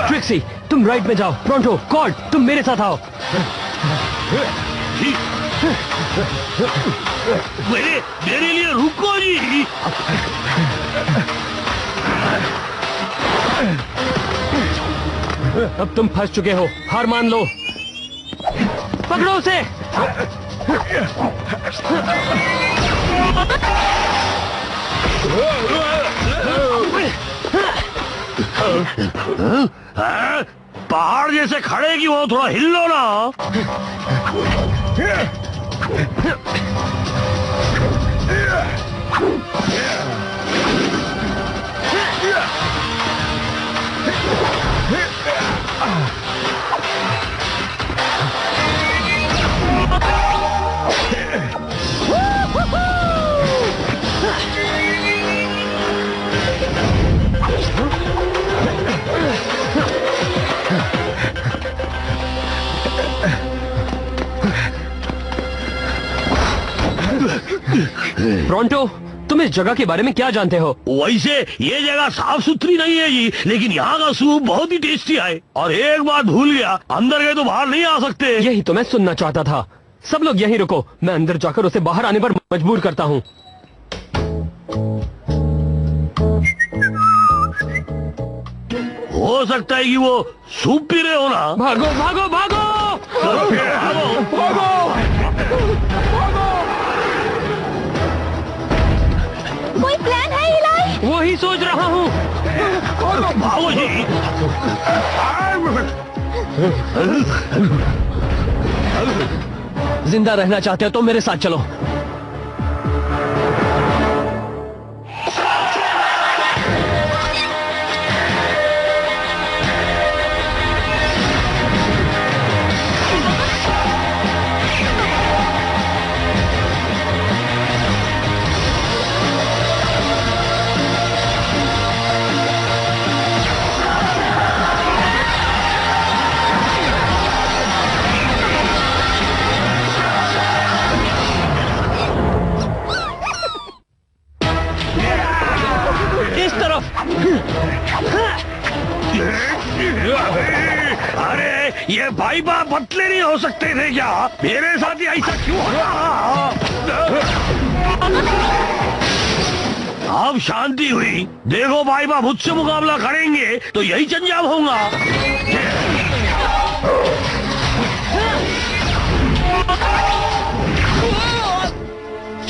Trixie, तुम right में जाओ। प्रोंटो, कॉर्ड, तुम मेरे साथ आओ। मेरे लिए रुको जी। अब तुम फंस चुके हो, हार मान लो। पकड़ो उसे। पहाड़ जैसे खड़े की वो थोड़ा हिल लो ना। प्रोंटो, तुम इस जगह के बारे में क्या जानते हो? वैसे ये जगह साफ सुथरी नहीं है जी, लेकिन यहाँ का सूप बहुत ही टेस्टी है। और एक बात भूल गया, अंदर गए तो बाहर नहीं आ सकते। यही तो मैं सुनना चाहता था। सब लोग यहीं रुको, मैं अंदर जाकर उसे बाहर आने पर मजबूर करता हूँ। हो सकता है कि वो सूप पी रहे हो ना। भागो भागो भागो भागो भागो। कोई प्लान है इलाई? वो ही सोच रहा हूँ। भागो जी। जिंदा रहना चाहते हो तो मेरे साथ चलो। अरे ये भाई बाप बदले नहीं हो सकते थे क्या? मेरे साथ ही ऐसा क्यों हो रहा? अब शांति हुई। देखो भाई बाप मुझसे मुकाबला करेंगे तो यही जंजाम होगा।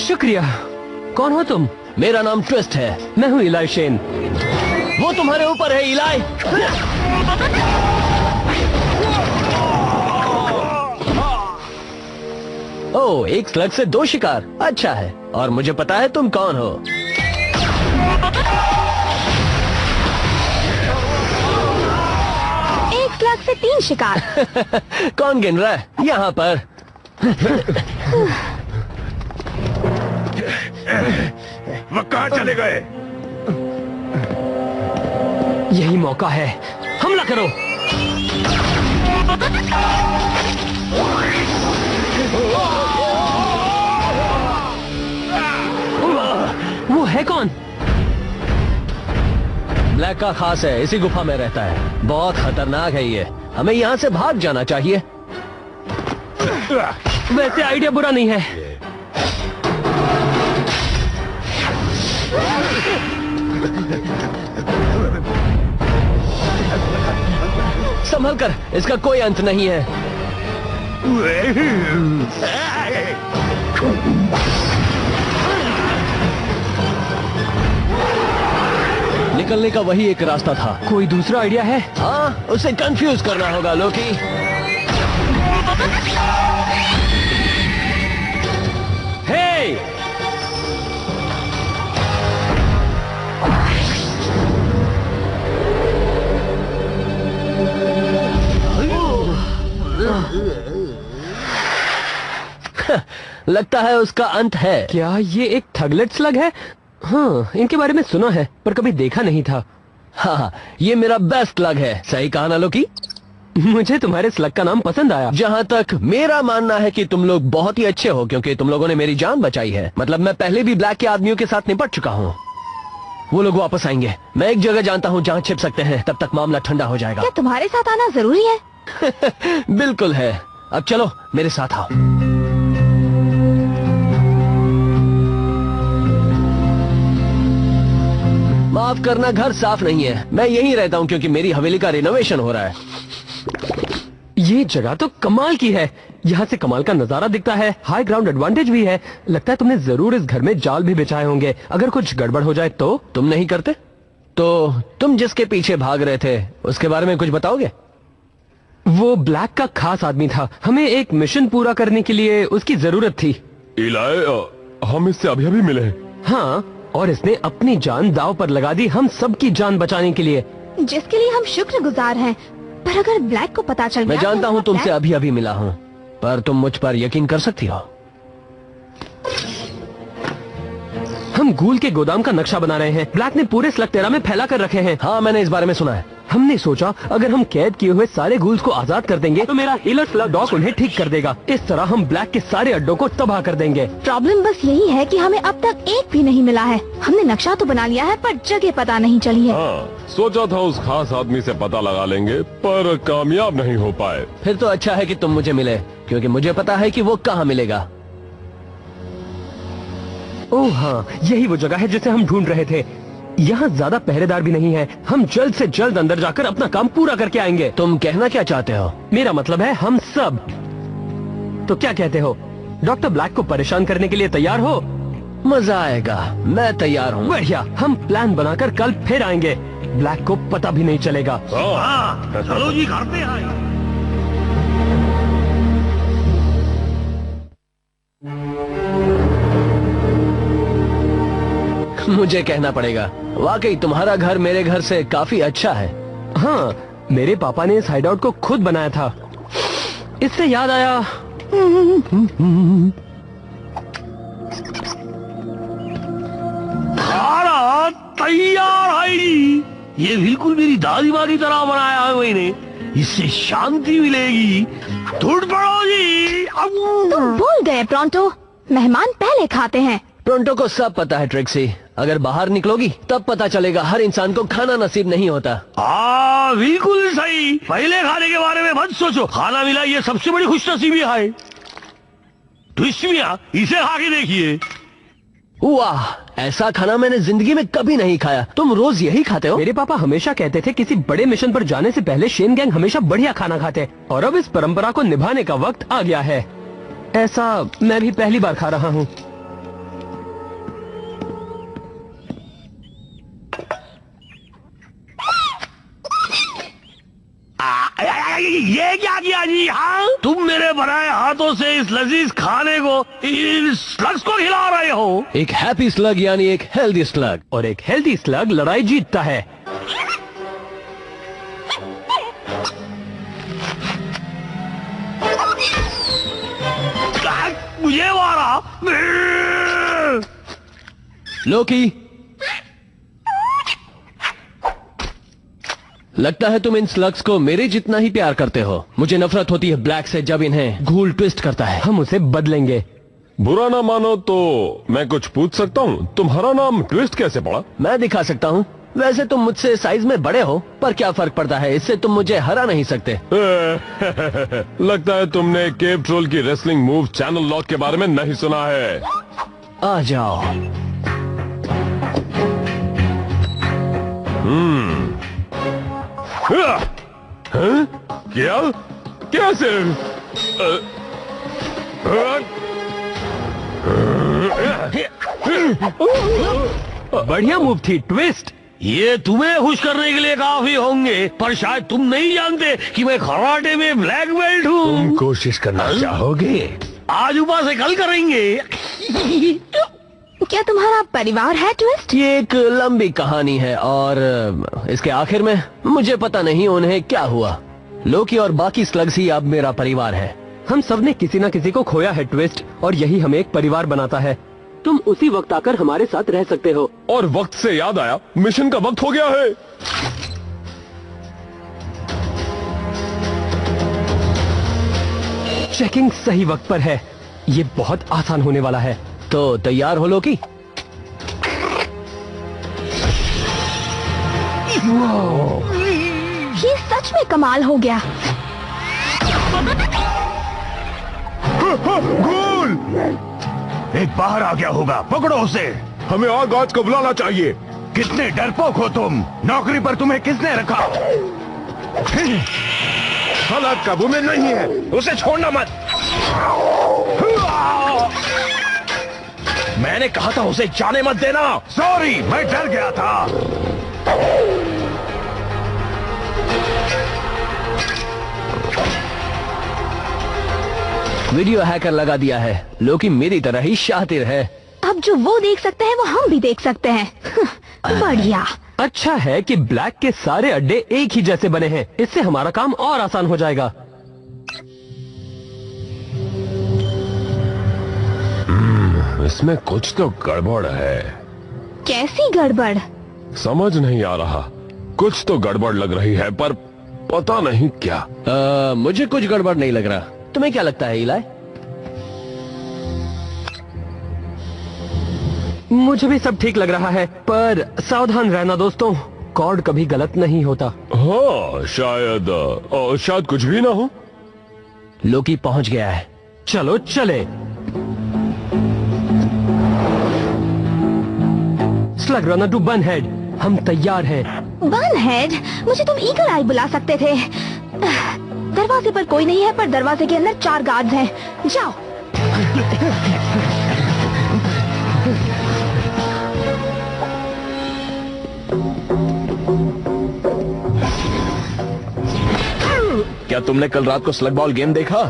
शुक्रिया। कौन हो तुम? मेरा नाम ट्विस्ट है। मैं हूँ इलाई शेन। वो तुम्हारे ऊपर है इलाई। ओह, एक स्लग से 2 शिकार, अच्छा है। और मुझे पता है तुम कौन हो। एक स्लग से 3 शिकार। कौन गिन रहा है यहाँ पर? वो कहाँ चले गए? यही मौका है, हमला करो। वो है कौन? ब्लैक का खास है, इसी गुफा में रहता है। बहुत खतरनाक है ये, हमें यहाँ से भाग जाना चाहिए। वैसे आइडिया बुरा नहीं है। संभल कर, इसका कोई अंत नहीं है। निकलने का वही एक रास्ता था। कोई दूसरा आइडिया है? हाँ, उसे कंफ्यूज करना होगा लोकी। हे! लगता है उसका अंत है। क्या ये एक थगलेट स्लग है? हाँ, इनके बारे में सुना है पर कभी देखा नहीं था। हाँ, ये मेरा बेस्ट स्लग है। सही कहा ना लोकी? मुझे तुम्हारे स्लग का नाम पसंद आया। जहाँ तक मेरा मानना है कि तुम लोग बहुत ही अच्छे हो, क्योंकि तुम लोगों ने मेरी जान बचाई है। मतलब मैं पहले भी ब्लैक के आदमियों के साथ निपट चुका हूँ। वो लोग वापस आएंगे। मैं एक जगह जानता हूँ जहाँ छिप सकते हैं, तब तक मामला ठंडा हो जाएगा। क्या तुम्हारे साथ आना जरूरी है? बिल्कुल है। अब चलो मेरे साथ आओ। माफ करना, घर साफ नहीं है। मैं यहीं रहता हूँ क्योंकि मेरी हवेली का रिनोवेशन हो रहा है। ये जगह तो कमाल की है। यहाँ से कमाल का नजारा दिखता है, हाई ग्राउंड एडवांटेज भी है। लगता है तुमने जरूर इस घर में जाल भी बिछाए होंगे, अगर कुछ गड़बड़ हो जाए तो। तुम नहीं करते? तो तुम जिसके पीछे भाग रहे थे उसके बारे में कुछ बताओगे? वो ब्लैक का खास आदमी था, हमें एक मिशन पूरा करने के लिए उसकी जरूरत थी। इलाय, हम इससे अभी अभी मिले हैं। हाँ, और इसने अपनी जान दांव पर लगा दी हम सबकी जान बचाने के लिए। जिसके लिए हम शुक्रगुजार हैं। पर अगर ब्लैक को पता चल मैं गया जानता तो हूँ तुमसे ब्लैक- अभी अभी मिला हूँ, पर तुम मुझ पर यकीन कर सकती हो? हम गूल के गोदाम का नक्शा बना रहे हैं। ब्लैक ने पूरे स्लगटेरा में फैला कर रखे हैं। हाँ, मैंने इस बारे में सुना है। हमने सोचा अगर हम कैद किए हुए सारे गूल्स को आजाद कर देंगे तो मेरा हीलर स्लग डॉग उन्हें ठीक कर देगा। इस तरह हम ब्लैक के सारे अड्डों को तबाह कर देंगे। प्रॉब्लम बस यही है कि हमें अब तक एक भी नहीं मिला है। हमने नक्शा तो बना लिया है पर जगह पता नहीं चली है। हाँ, सोचा था उस खास आदमी से पता लगा लेंगे, पर कामयाब नहीं हो पाए। फिर तो अच्छा है कि तुम मुझे मिले, क्योंकि मुझे पता है कि वो कहाँ मिलेगा। ओह हाँ, यही वो जगह है जिसे हम ढूंढ रहे थे। यहाँ ज्यादा पहरेदार भी नहीं है। हम जल्द से जल्द अंदर जाकर अपना काम पूरा करके आएंगे। तुम कहना क्या चाहते हो? मेरा मतलब है हम सब। तो क्या कहते हो? डॉक्टर ब्लैक को परेशान करने के लिए तैयार हो? मजा आएगा, मैं तैयार हूँ। बढ़िया, हम प्लान बनाकर कल फिर आएंगे। ब्लैक को पता भी नहीं चलेगा। हाँ, चलो जी करते हैं। मुझे कहना पड़ेगा, वाकई तुम्हारा घर मेरे घर से काफी अच्छा है। हाँ, मेरे पापा ने इस हाइडआउट को खुद बनाया था। इससे याद आया, खाना तैयार है जी। ये बिल्कुल मेरी दादी माँ की तरह बनाया है मैंने। इससे शांति मिलेगी। टूट पड़ो जी। तुम भूल गए प्रोंटो, मेहमान पहले खाते हैं। प्रोंटो को सब पता है ट्रिक्सी। अगर बाहर निकलोगी तब पता चलेगा हर इंसान को खाना नसीब नहीं होता। हाँ, बिल्कुल सही। पहले खाने के बारे में मत सोचो, खाना मिला ये सबसे बड़ी खुशनसीबी है। ट्विस्ट मियां, इसे खा के देखिए। वाह, ऐसा खाना मैंने जिंदगी में कभी नहीं खाया। तुम रोज यही खाते हो? मेरे पापा हमेशा कहते थे किसी बड़े मिशन पर जाने से पहले शेन गैंग हमेशा बढ़िया खाना खाते, और अब इस परंपरा को निभाने का वक्त आ गया है। ऐसा मैं भी पहली बार खा रहा हूँ। ये क्या किया जी? हाँ, तुम मेरे बनाए हाथों से इस लजीज खाने को, इस स्लग्स को खिला रहे हो। एक हैप्पी स्लग यानी एक हेल्दी स्लग। और एक हेल्दी स्लग लड़ाई जीतता है। मुझे मारा। लोकी, लगता है तुम इन स्लग्स को मेरे जितना ही प्यार करते हो। मुझे नफरत होती है ब्लैक से जब इन्हें घूल ट्विस्ट करता है। हम उसे बदलेंगे। बुरा ना मानो तो मैं कुछ पूछ सकता हूँ? तुम्हारा नाम ट्विस्ट कैसे पड़ा? मैं दिखा सकता हूँ। वैसे तुम मुझसे साइज में बड़े हो, पर क्या फर्क पड़ता है, इससे तुम मुझे हरा नहीं सकते। लगता है तुमने केव ट्रोल की रेसलिंग मूव चैनल लॉक के बारे में नहीं सुना है। आ जाओ। हाँ? क्या? कैसे? बढ़िया मूव थी ट्विस्ट। ये तुम्हें खुश करने के लिए काफी होंगे, पर शायद तुम नहीं जानते कि मैं कराटे में ब्लैक बेल्ट हूँ। कोशिश करना चाहोगे? आज ऊपर से कल करेंगे। क्या तुम्हारा परिवार है ट्विस्ट? ये एक लंबी कहानी है और इसके आखिर में मुझे पता नहीं उन्हें क्या हुआ। लोकी और बाकी स्लग्स ही अब मेरा परिवार है। हम सब ने किसी न किसी को खोया है ट्विस्ट, और यही हमें एक परिवार बनाता है। तुम उसी वक्त आकर हमारे साथ रह सकते हो। और वक्त से याद आया, मिशन का वक्त हो गया है। चेकिंग सही वक्त पर है। ये बहुत आसान होने वाला है। तो तैयार हो लोकी? ये सच में कमाल हो गया। गोल! एक बाहर आ गया होगा, पकड़ो उसे। हमें और गार्ड्स को बुलाना चाहिए। कितने डरपोक हो तुम। नौकरी पर तुम्हें किसने रखा? हालात काबू में नहीं है, उसे छोड़ना मत। मैंने कहा था उसे जाने मत देना। सॉरी, मैं डर गया था। वीडियो हैकर लगा दिया है। लोकी मेरी तरह ही शातिर है। अब जो वो देख सकते हैं वो हम भी देख सकते हैं। बढ़िया। अच्छा है कि ब्लैक के सारे अड्डे एक ही जैसे बने हैं, इससे हमारा काम और आसान हो जाएगा। इसमें कुछ तो गड़बड़ है। कैसी गड़बड़? समझ नहीं आ रहा, कुछ तो गड़बड़ लग रही है, पर पता नहीं क्या। मुझे कुछ गड़बड़ नहीं लग रहा। तुम्हें क्या लगता है इलाई? मुझे भी सब ठीक लग रहा है, पर सावधान रहना दोस्तों, कॉर्ड कभी गलत नहीं होता। हाँ, शायद कुछ भी ना हो। लोकी पहुंच गया है। चलो चले। स्लग रनर टू बनहेड, हम तैयार हैं। बनहेड, मुझे तुम ईगल आई बुला सकते थे। दरवाजे पर कोई नहीं है, पर दरवाजे के अंदर 4 गार्ड्स हैं। जाओ। क्या तुमने कल रात को स्लग बॉल गेम देखा?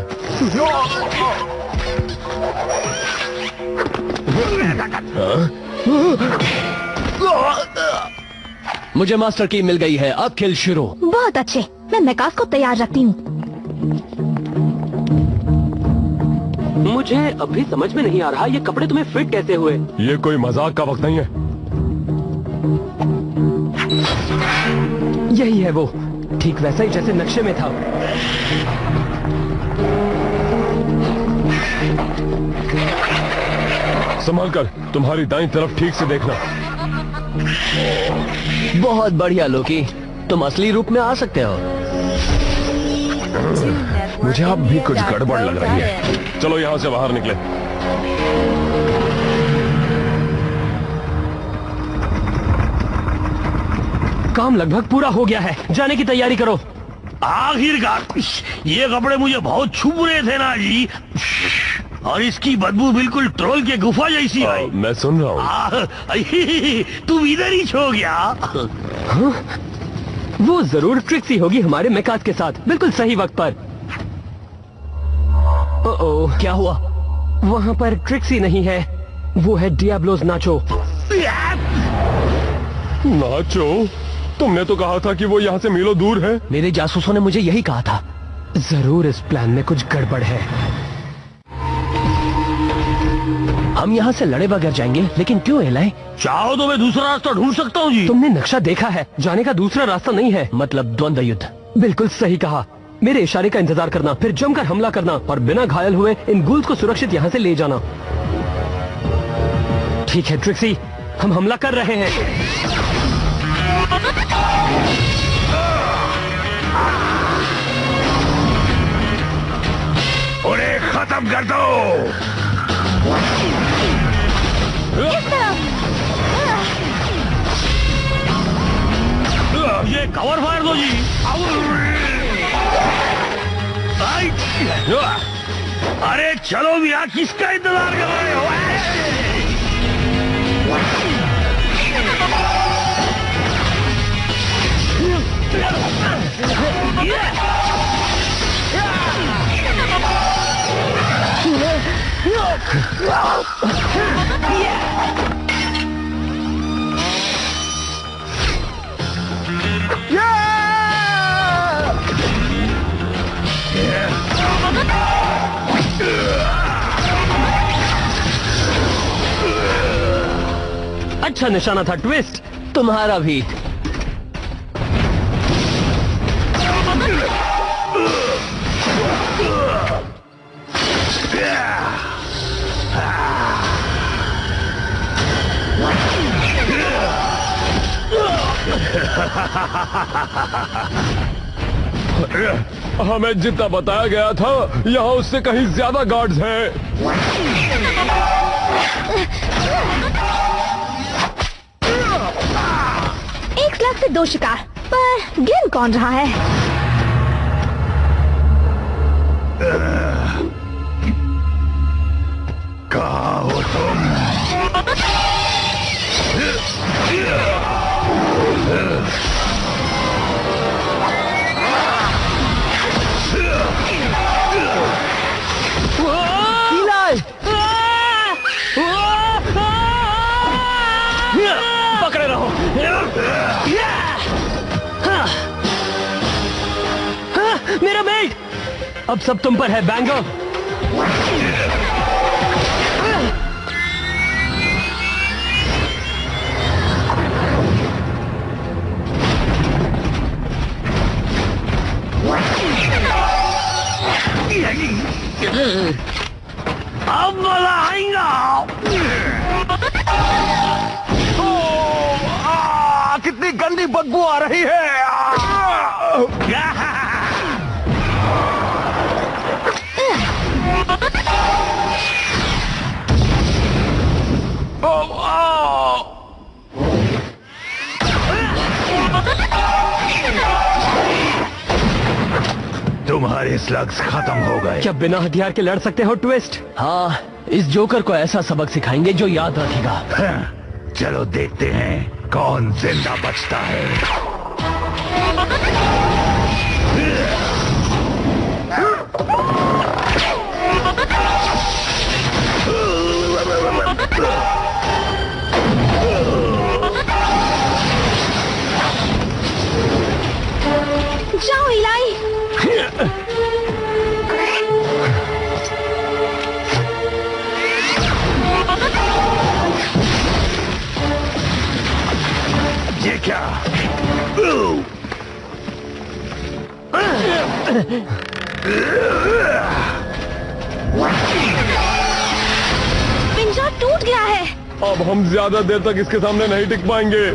मुझे मास्टर की मिल गई है, अब खेल शुरू। बहुत अच्छे, मैं मैकास को तैयार रखती हूँ। मुझे अभी समझ में नहीं आ रहा ये कपड़े तुम्हें फिट कैसे हुए। ये कोई मजाक का वक्त नहीं है। यही है वो, ठीक वैसा ही जैसे नक्शे में था। संभाल कर, तुम्हारी दाईं तरफ ठीक से देखना। बहुत बढ़िया लोकी, तुम असली रूप में आ सकते हो। मुझे अब भी कुछ गड़बड़ लग रही है। चलो यहाँ से बाहर निकले। काम लगभग पूरा हो गया है, जाने की तैयारी करो। आखिरकार, ये कपड़े मुझे बहुत छुप रहे थे ना जी। और इसकी बदबू बिल्कुल ट्रोल के गुफा जैसी आई। मैं सुन रहा हूँ। तुम इधर ही छो गया। वो जरूर ट्रिक्सी होगी हमारे मैकास के साथ, बिल्कुल सही वक्त पर। ओह, क्या हुआ? वहाँ पर ट्रिक्सी नहीं है, वो है डियाब्लोस नाचो। नाचो? तुमने तो कहा था कि वो यहाँ से मीलों दूर है। मेरे जासूसों ने मुझे यही कहा था। जरूर इस प्लान में कुछ गड़बड़ है। हम यहाँ से लड़े बगैर जाएंगे, लेकिन क्यों एलाई? चाहो तो मैं दूसरा रास्ता ढूंढ सकता हूँ जी। तुमने नक्शा देखा है, जाने का दूसरा रास्ता नहीं है। मतलब द्वंद्व युद्ध। बिल्कुल सही कहा। मेरे इशारे का इंतजार करना, फिर जमकर हमला करना और बिना घायल हुए इन गूल्स को सुरक्षित यहाँ से ले जाना। ठीक है ट्रिक्सी, हम हमला कर रहे हैं। उन्हें खत्म कर दो। ये कवर फायर दो जी। अरे चलो भैया, किसका इंतजार कर रहे हो? अच्छा निशाना था ट्विस्ट। तुम्हारा भी। हमें जितना बताया गया था यहाँ उससे कहीं ज्यादा गार्ड्स हैं। एक स्लग से 2 शिकार, पर गिन कौन रहा है? कहाँ हो तुम? पकड़े रहो। मेरा बेल्ट! अब सब तुम पर है, बैंगो। अब मजा आएगा। कितनी गंदी बदबू आ रही है। तुम्हारे स्लग्स खत्म हो गए। क्या बिना हथियार के लड़ सकते हो, ट्विस्ट? हाँ, इस जोकर को ऐसा सबक सिखाएंगे जो याद रखेगा। चलो देखते हैं कौन जिंदा बचता है। जाओ इलाई। ये क्या? पिंजरा टूट गया है। अब हम ज्यादा देर तक इसके सामने नहीं टिक पाएंगे।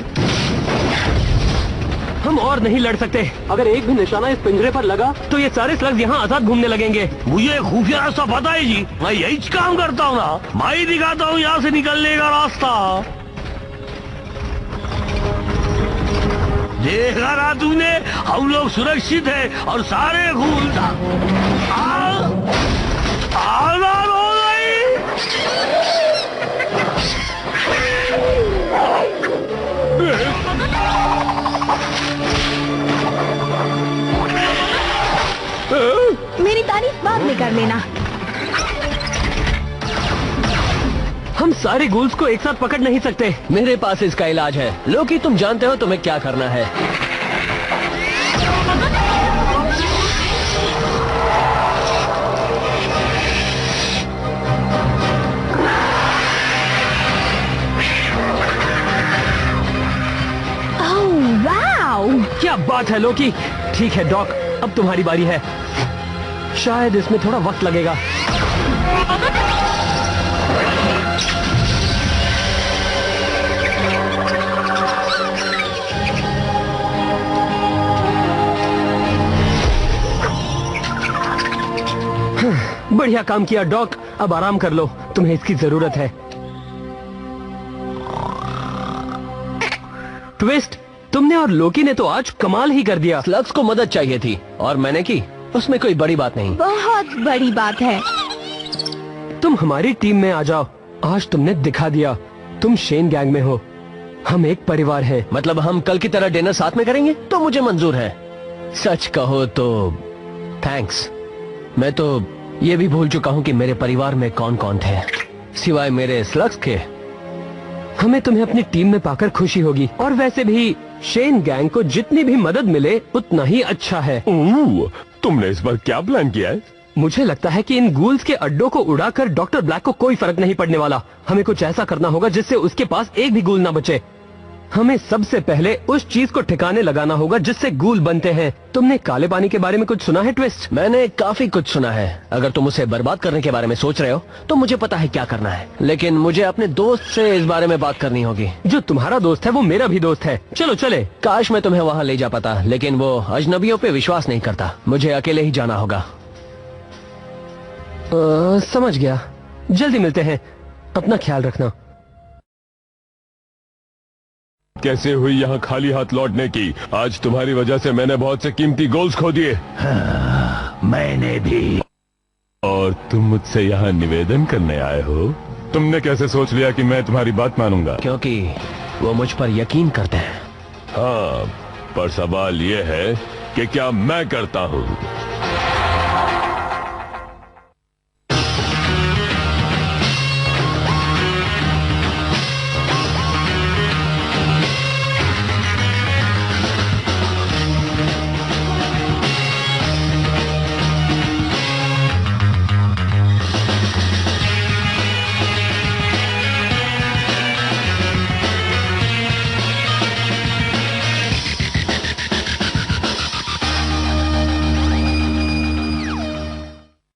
हम और नहीं लड़ सकते। अगर एक भी निशाना इस पिंजरे पर लगा तो ये सारे स्लग्स यहाँ आजाद घूमने लगेंगे। मुझे खुफिया रास्ता पता है जी, मैं यही काम करता हूँ ना। मैं ही दिखाता हूँ यहाँ से निकलने का रास्ता। देखा ना तूने, हम लोग सुरक्षित हैं और सारे घूम आजाद हो गई। मेरी तारीफ बाद में कर लेना। हम सारे गूल्स को एक साथ पकड़ नहीं सकते। मेरे पास इसका इलाज है। लोकी, तुम जानते हो तुम्हें क्या करना है। Oh wow! क्या बात है लोकी। ठीक है डॉक, अब तुम्हारी बारी है। शायद इसमें थोड़ा वक्त लगेगा। बढ़िया काम किया डॉक, अब आराम कर लो, तुम्हें इसकी जरूरत है। ट्विस्ट, तुमने और लोकी ने तो आज कमाल ही कर दिया। स्लग्स को मदद चाहिए थी और मैंने की, उसमें कोई बड़ी बात नहीं। बहुत बड़ी बात है। तुम हमारी टीम में आ जाओ। आज तुमने दिखा दिया तुम शेन गैंग में हो। हम एक परिवार हैं। मतलब हम कल की तरह डिनर साथ में करेंगे तो मुझे मंजूर है। सच कहो तो थैंक्स। मैं तो ये भी भूल चुका हूँ कि मेरे परिवार में कौन कौन थे सिवाय मेरे स्लग्स के। हमें तुम्हें अपनी टीम में पाकर खुशी होगी, और वैसे भी शेन गैंग को जितनी भी मदद मिले उतना ही अच्छा है। तुमने इस बार क्या प्लान किया है? मुझे लगता है कि इन गूल्स के अड्डों को उड़ाकर डॉक्टर ब्लैक को कोई फर्क नहीं पड़ने वाला। हमें कुछ ऐसा करना होगा जिससे उसके पास एक भी गूल ना बचे। हमें सबसे पहले उस चीज को ठिकाने लगाना होगा जिससे गूल बनते हैं। तुमने काले पानी के बारे में कुछ सुना है ट्विस्ट? मैंने काफी कुछ सुना है। अगर तुम उसे बर्बाद करने के बारे में सोच रहे हो तो मुझे पता है क्या करना है, लेकिन मुझे अपने दोस्त से इस बारे में बात करनी होगी। जो तुम्हारा दोस्त है वो मेरा भी दोस्त है। चलो चले। काश मैं तुम्हें वहाँ ले जा पाता, लेकिन वो अजनबियों पे विश्वास नहीं करता। मुझे अकेले ही जाना होगा। समझ गया। जल्दी मिलते हैं। अपना ख्याल रखना। कैसे हुई यहाँ खाली हाथ लौटने की? आज तुम्हारी वजह से मैंने बहुत से कीमती गोल्स खो दिए। मैंने भी। और तुम मुझसे यहाँ निवेदन करने आए हो? तुमने कैसे सोच लिया कि मैं तुम्हारी बात मानूंगा? क्योंकि वो मुझ पर यकीन करते हैं। हाँ, पर सवाल ये है कि क्या मैं करता हूँ?